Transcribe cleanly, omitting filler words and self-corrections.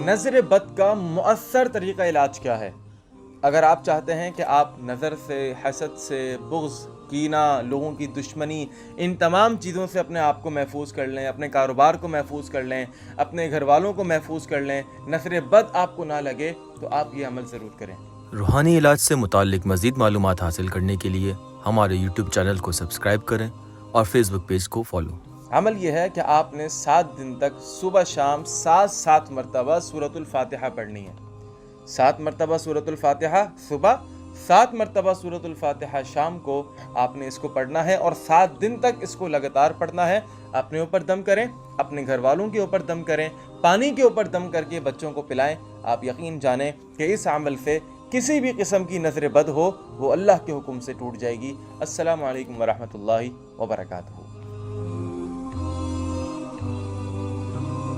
नज़र बद का मुअस्सर तरीक़ा इलाज क्या है। अगर आप चाहते हैं कि आप नज़र से, हसद से, बुग़्ज़, कीना, लोगों की दुश्मनी, इन तमाम चीज़ों से अपने आप को महफूज कर लें, अपने कारोबार को महफूज कर लें, अपने घर वालों को महफूज कर लें, नज़र बद आपको ना लगे, तो आप ये अमल ज़रूर करें। रूहानी इलाज से मुताल्लिक मज़ीद मालूमात हासिल करने के लिए हमारे YouTube चैनल को सब्सक्राइब करें और फेसबुक पेज को फॉलो। अमल यह है कि आपने 7 दिन तक सुबह शाम 7 मरतबा सूरतुल फातिहा पढ़नी है। 7 मरतबा सूरतुल फातिहा सुबह, 7 मरतबा सूरतुल फातिहा शाम को आपने इसको पढ़ना है और 7 दिन तक इसको लगातार पढ़ना है। अपने ऊपर दम करें, अपने घर वालों के ऊपर दम करें, पानी के ऊपर दम करके बच्चों को पिलाएं। आप यकीन जानें कि इस अमल से किसी भी किस्म की नज़र बद हो वो अल्लाह के हुक्म से टूट जाएगी। अस्सलामु अलैकुम व रहमतुल्लाहि व बरकातहू।